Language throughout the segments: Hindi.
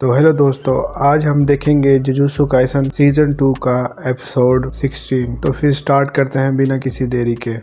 तो हेलो दोस्तों, आज हम देखेंगे जुजुत्सु काइसन सीजन 2 का एपिसोड 16। तो फिर स्टार्ट करते हैं बिना किसी देरी के।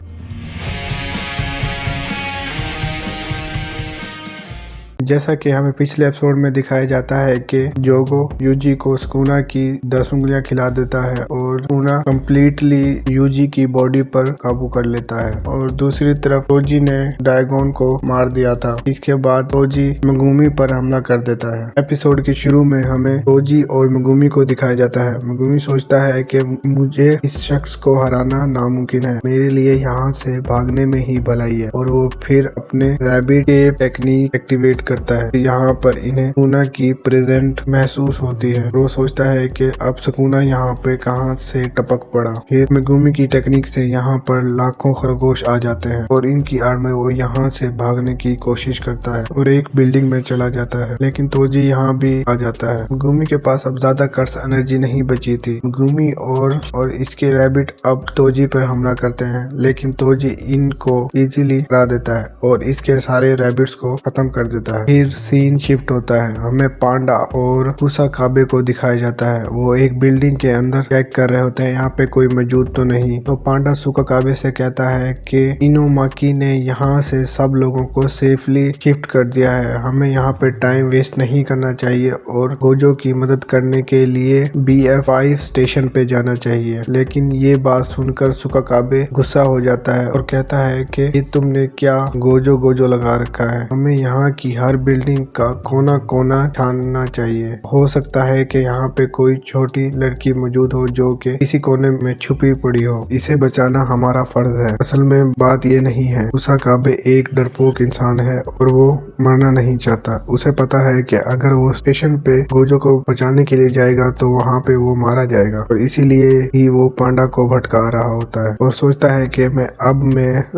जैसा कि हमें पिछले एपिसोड में दिखाया जाता है कि जोगो यूजी को सुकुना की 10 उंगलियां खिला देता है और सुकुना कम्प्लीटली यूजी की बॉडी पर काबू कर लेता है। और दूसरी तरफ तोजी ने डायगोन को मार दिया था। इसके बाद तोजी मेगुमी पर हमला कर देता है। एपिसोड के शुरू में हमें तोजी और मेगुमी को दिखाया जाता है। मेगुमी सोचता है कि मुझे इस शख्स को हराना नामुमकिन है, मेरे लिए यहाँ से भागने में ही भलाई है। और वो फिर अपने रैबिट के टेक्निक एक्टिवेट करता है। यहाँ पर इन्हें सुकुना की प्रेजेंट महसूस होती है। वो सोचता है कि अब सुकुना यहाँ पे कहाँ से टपक पड़ा। फिर मेगुमी की टेक्निक से यहाँ पर लाखों खरगोश आ जाते हैं और इनकी आड़ में वो यहाँ से भागने की कोशिश करता है और एक बिल्डिंग में चला जाता है। लेकिन तोजी यहाँ भी आ जाता है। मेगुमी के पास अब ज्यादा कर्स एनर्जी नहीं बची थी। मेगुमी और इसके रैबिट अब तोजी पर हमला करते हैं, लेकिन तोजी इनको इजीली हरा देता है और इसके सारे रैबिट्स को खत्म कर देता है। फिर सीन शिफ्ट होता है। हमें पांडा और कुसाकाबे को दिखाया जाता है। वो एक बिल्डिंग के अंदर चेक कर रहे होते हैं, यहाँ पे कोई मौजूद तो नहीं। तो पांडा कुसाकाबे से कहता है कि इनोमाकी ने यहाँ से सब लोगों को सेफली शिफ्ट कर दिया है, हमें यहाँ पे टाइम वेस्ट नहीं करना चाहिए और गोजो की मदद करने के लिए BF5 स्टेशन पे जाना चाहिए। लेकिन ये बात सुनकर कुसाकाबे गुस्सा हो जाता है और कहता है कि ये तुमने क्या गोजो गोजो लगा रखा है, हमें यहाँ की हर बिल्डिंग का कोना कोना छानना चाहिए। हो सकता है कि यहाँ पे कोई छोटी लड़की मौजूद हो जो कि किसी कोने में छुपी पड़ी हो, इसे बचाना हमारा फर्ज है। असल में बात ये नहीं है। कुसाकाबे एक डरपोक इंसान है और वो मरना नहीं चाहता। उसे पता है कि अगर वो स्टेशन पे गोजो को बचाने के लिए जाएगा तो वहाँ पे वो मारा जाएगा और इसीलिए ही वो पांडा को भटका रहा होता है और सोचता है कि मैं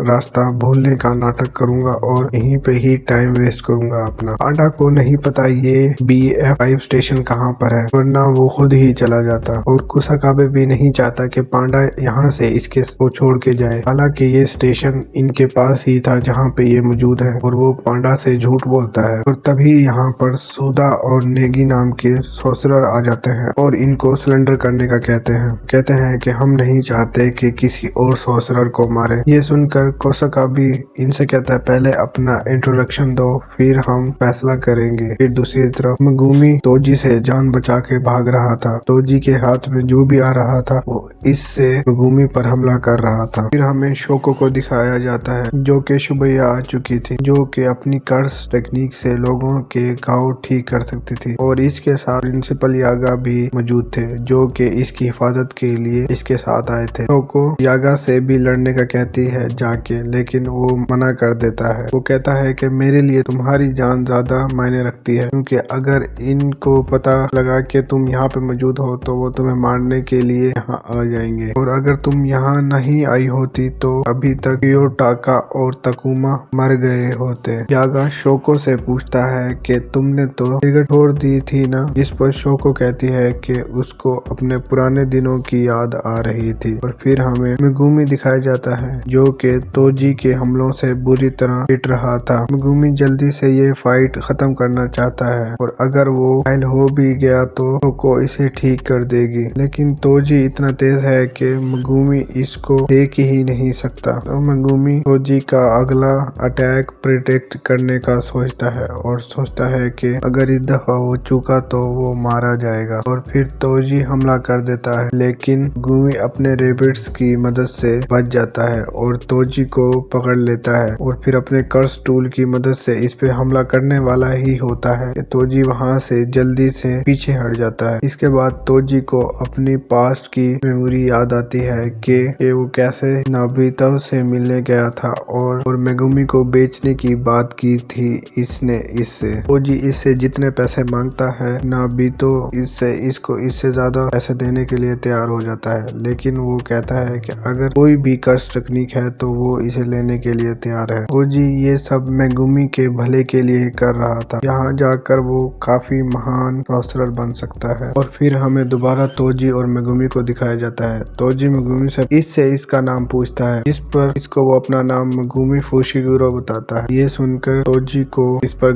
रास्ता भूलने का नाटक करूंगा और यहीं पे ही टाइम वेस्ट करूंगा अपना। पांडा को नहीं पता ये BF5 स्टेशन कहाँ पर है, वरना वो खुद ही चला जाता। और कुसाकाबे भी नहीं चाहता कि पांडा यहाँ से इसके को छोड़ के जाए। हालांकि ये स्टेशन इनके पास ही था जहाँ पे ये मौजूद है और वो पांडा से झूठ बोलता है। और तभी यहाँ पर सुधा और नेगी नाम के सॉर्सरर आ जाते हैं और इनको सरेंडर करने का कहते हैं कि हम नहीं चाहते कि किसी और सॉर्सरर को मारे। ये सुनकर कुसाकाबे इनसे कहता है पहले अपना इंट्रोडक्शन दो, फिर हम फैसला करेंगे। फिर दूसरी तरफ मेगुमी तोजी से जान बचा के भाग रहा था। तोजी के हाथ में जो भी आ रहा था वो इससे मेगुमी पर हमला कर रहा था। फिर हमें शोको को दिखाया जाता है जो कि शुबैया आ चुकी थी, जो कि अपनी कर्स टेक्निक से लोगों के घाव ठीक कर सकती थी। और इसके साथ प्रिंसिपल यागा भी मौजूद थे जो कि इसकी हिफाजत के लिए इसके साथ आए थे। शोको यागा से भी लड़ने का कहती है जाके, लेकिन वो मना कर देता है। वो कहता है कि मेरे लिए तुम्हारी जान ज्यादा मायने रखती है, क्योंकि अगर इनको पता लगा कि तुम यहाँ पे मौजूद हो तो वो तुम्हें मारने के लिए यहाँ आ जाएंगे। और अगर तुम यहाँ नहीं आई होती तो अभी तक कियोटाका और तकुमा मर गए होते। यागा शोको से पूछता है कि तुमने तो सिगरेट छोड़ दी थी ना, जिस पर शोको कहती है कि उसको अपने पुराने दिनों की याद आ रही थी। और फिर हमें मेगुमी दिखाया जाता है जो कि तोजी के हमलों से बुरी तरह पिट रहा था। मेगुमी जल्दी से ये फाइट खत्म करना चाहता है और अगर वो घायल हो भी गया तो शोको इसे ठीक कर देगी। लेकिन तोजी इतना तेज है कि मेगुमी इसको देख ही नहीं सकता। तो मेगुमी तोजी का अगला अटैक प्रिडिक्ट करने का सोचता है और सोचता है कि अगर इस दफा वो चूका तो वो मारा जाएगा। और फिर तोजी हमला कर देता है, लेकिन मेगुमी अपने रेबिट्स की मदद से बच जाता है और तोजी को पकड़ लेता है और फिर अपने कर्स टूल की मदद से इस पे हमला करने वाला ही होता है। तोजी वहां से जल्दी से पीछे हट जाता है। इसके बाद तोजी को अपनी पास्ट की मेमोरी याद आती है कि वो कैसे नाबितो से मिलने गया था और मेगुमी को बेचने की बात की थी इसने इससे। तोजी इससे जितने पैसे मांगता है नाबितो इससे ज्यादा पैसे देने के लिए तैयार हो जाता है। लेकिन वो कहता है कि अगर कोई भी कर्स टेक्निक है तो वो इसे लेने के लिए तैयार है। तोजी ये सब मेगुमी के भले के लिए कर रहा था। यहाँ जाकर वो काफी महान सॉर्सरर बन सकता है। और फिर हमें दोबारा तोजी और मेगुमी को दिखाया जाता है। तोजी मेगुमी से इसका नाम पूछता है, इस पर इसको वो अपना नाम मेगुमी फुशिगुरो बताता है। ये सुनकर तोजी को इस पर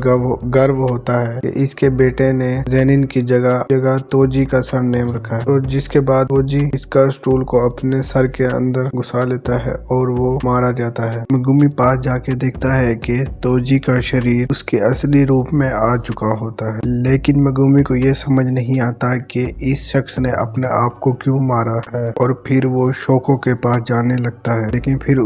गर्व होता है कि इसके बेटे ने जेनिन की जगह तोजी का सरनेम रखा है। और जिसके बाद तोजी इसका स्टूल को अपने सर के अंदर घुसा लेता है और वो मारा जाता है। मेगुमी पास जाके देखता है कि तोजी का शरीर उसके असली रूप में आ चुका होता है, लेकिन मेगुमी को ये समझ नहीं आता कि इस शख्स ने अपने आप को क्यों मारा है। और फिर वो शोको के पास जाने लगता है, लेकिन फिर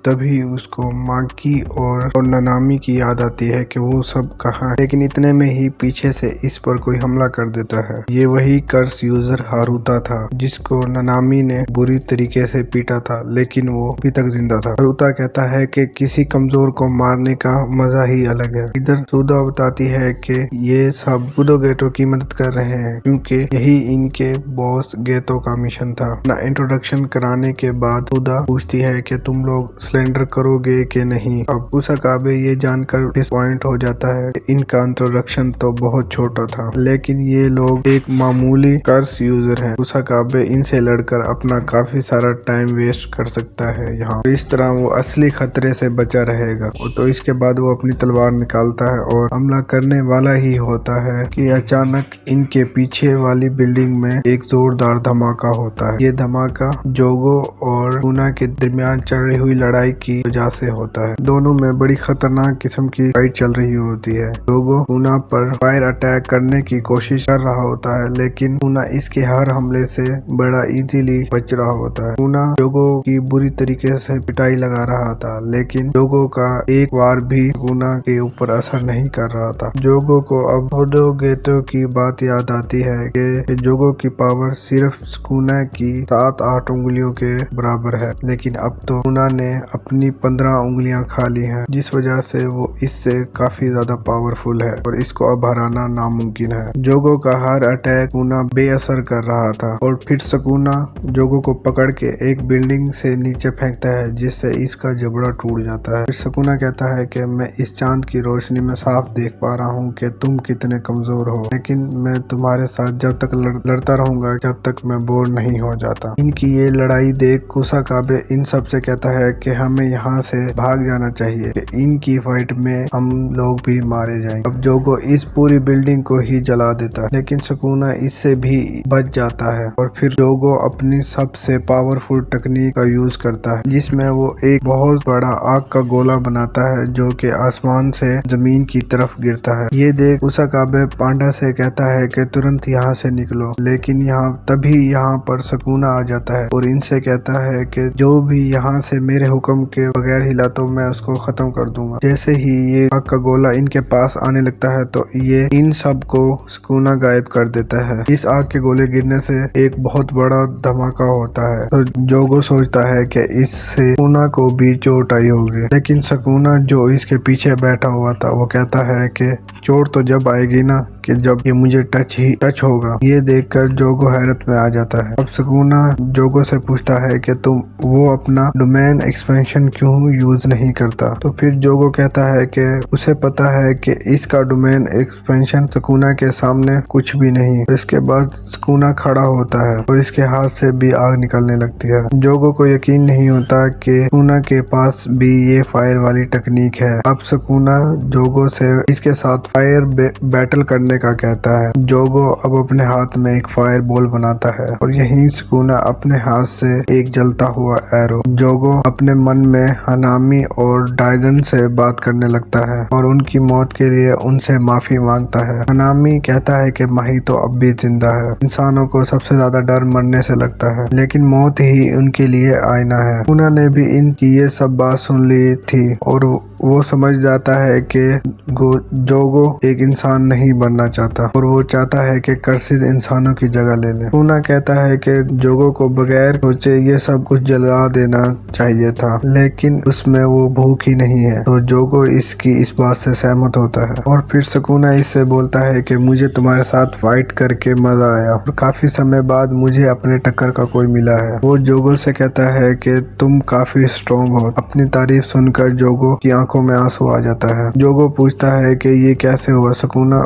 तभी उसको माकी और ननामी की याद आती है कि वो सब कहाँ है। लेकिन इतने में ही पीछे से इस पर कोई हमला कर देता है। ये वही कर्स यूजर हारुता था जिसको ननामी ने बुरी तरीके से पीटा था, लेकिन वो अभी तक जिंदा था। हारुता कहता है कि किसी कमजोर को मारने का मजा ही अलग है। इधर सुदा बताती है कि ये सब बुडो गेटो की मदद कर रहे हैं क्योंकि यही इनके बॉस गेतो का मिशन था। अपना इंट्रोडक्शन कराने के बाद सुदा पूछती है कि तुम लोग सरेंडर करोगे कि नहीं। अब कुसाकाबे ये जानकर डिसपॉइंट हो जाता है कि इनका इंट्रोडक्शन तो बहुत छोटा था, लेकिन ये लोग एक मामूली कर्स यूजर हैं। कुसाकाबे इनसे लड़कर अपना काफी सारा टाइम वेस्ट कर सकता है यहाँ, इस तरह वो असली खतरे से बचा रहेगा। तो इसके बाद वो अपनी तलवार निकालता है और हमला करने वाला ही होता है कि अचानक इनके पीछे वाली बिल्डिंग में एक जोरदार धमाका होता है। ये धमाका जोगो और लूना के दरमियान चल रही हुई लड़ाई की वजह से होता है। दोनों में बड़ी खतरनाक किस्म की फाइट चल रही होती है। जोगो लूना पर फायर अटैक करने की कोशिश कर रहा होता है, लेकिन लूना इसके हर हमले से बड़ा इजीली बच रहा होता है। लूना जोगो की बुरी तरीके से पिटाई लगा रहा था, लेकिन जोगो का एक वार भी लूना के ऊपर असर नहीं कर रहा था। जोगो को अब बुडो गेतो की बात याद आती है कि जोगो की पावर सिर्फ सुकुना की 7-8 उंगलियों के बराबर है, लेकिन अब तो लूना ने अपनी 15 उंगलियां खा ली हैं, जिस वजह से वो इससे काफी ज्यादा पावरफुल है और इसको अब हराना नामुमकिन है। जोगो का हर अटैक लूना बेअसर कर रहा था और फिर सुकुना जोगो को पकड़ के एक बिल्डिंग से नीचे फेंकता है, जिससे इसका जबड़ा टूट जाता है। फिर सुकुना कहता है कि मैं इस चांद की रोशनी में साफ देख पा रहा हूँ कि तुम कितने कमजोर हो, लेकिन मैं तुम्हारे साथ जब तक लड़ता रहूंगा जब तक मैं बोर नहीं हो जाता। इनकी ये लड़ाई देख कुसाकाबे इन सब से कहता है कि हमें यहाँ से भाग जाना चाहिए, कि इनकी फाइट में हम लोग भी मारे जाएंगे। अब जोगो इस पूरी बिल्डिंग को ही जला देता है, लेकिन सुकुना इससे भी बच जाता है और फिर जोगो अपनी सबसे पावरफुल टेक्निक का यूज करता है, जिसमें वो एक बहुत बड़ा आग का गोला बनाता है जो कि आसमान से जमीन की तरफ गिरता है। ये देख कुसाकाबे पांडा से कहता है कि तुरंत यहाँ से निकलो, लेकिन तभी यहाँ पर सुकुना आ जाता है और इनसे कहता है कि जो भी यहाँ से मेरे हुक्म के बगैर हिला तो मैं उसको खत्म कर दूंगा। जैसे ही ये आग का गोला इनके पास आने लगता है तो ये इन सब को सुकुना गायब कर देता है। इस आग के गोले गिरने से एक बहुत बड़ा धमाका होता है तो जोगो सोचता है कि इससे सुकुना को भी चोट आई होगी, लेकिन सुकुना जो इसके पीछे बैठा हुआ था वो कहता है कि चोट तो जब आएगी ना कि जब ये मुझे टच होगा। ये देखकर जोगो हैरत में आ जाता है। अब सुकुना जोगो से पूछता है कि तुम वो अपना डोमेन एक्सपेंशन क्यों यूज नहीं करता। तो फिर जोगो कहता है कि उसे पता है कि इसका डोमेन एक्सपेंशन सुकुना के सामने कुछ भी नहीं। इसके बाद सुकुना खड़ा होता है और इसके हाथ से भी आग निकलने लगती है। जोगो को यकीन नहीं होता कि सुकुना के पास भी ये फायर वाली टेक्निक है। अब सुकुना जोगो से इसके साथ फायर बैटल करने का कहता है। जोगो अब अपने हाथ में एक फायर बॉल बनाता है और यहीं सुकुना अपने हाथ से एक जलता हुआ एरो। जोगो अपने मन में हनामी और डायगन से बात करने लगता है और उनकी मौत के लिए उनसे माफी मांगता है। हनामी कहता है कि माही तो अब भी जिंदा है। इंसानों को सबसे ज्यादा डर मरने से लगता है, लेकिन मौत ही उनके लिए आईना है। सुकुना ने भी इनकी ये सब बात सुन ली थी और वो समझ जाता है कि जोगो एक इंसान नहीं बनना रहना चाहता और वो चाहता है कि कर्सिस इंसानों की जगह ले ले। सुकुना कहता है कि जोगो को बगैर सोचे ये सब कुछ जला देना चाहिए था, लेकिन उसमें वो भूख ही नहीं है। तो जोगो इस बात से सहमत होता है और फिर सुकुना इससे बोलता है कि मुझे तुम्हारे साथ फाइट करके मजा आया और काफी समय बाद मुझे अपने टक्कर का कोई मिला है। वो जोगो से कहता है कि तुम काफी स्ट्रॉन्ग हो। अपनी तारीफ सुनकर जोगो की आंखों में आंसू आ जाता है। जोगो पूछता है कि ये कैसे हुआ।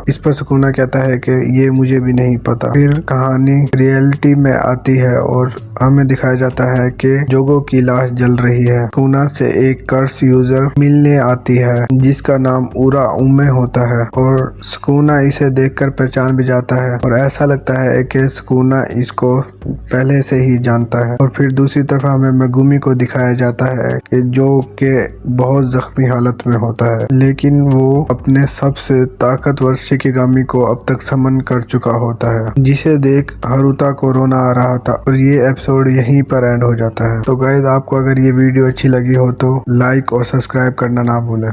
इस पर सुकुना कहता है कि ये मुझे भी नहीं पता। फिर कहानी रियलिटी में आती है और हमें दिखाया जाता है कि जोगो की लाश जल रही है। सुकुना से एक कर्स यूजर मिलने आती है जिसका नाम उरा उमे होता है और सुकुना इसे देखकर पहचान भी जाता है और ऐसा लगता है कि सुकुना इसको पहले से ही जानता है। और फिर दूसरी तरफ हमें मेगुमी को दिखाया जाता है कि जो के बहुत जख्मी हालत में होता है, लेकिन वो अपने सबसे ताकतवर शिकिगामी को अब तक समन कर चुका होता है, जिसे देख हारुता को रोना आ रहा था। और ये एपिसोड यहीं पर एंड हो जाता है। तो गाइस, आपको अगर ये वीडियो अच्छी लगी हो तो लाइक और सब्सक्राइब करना ना भूलें।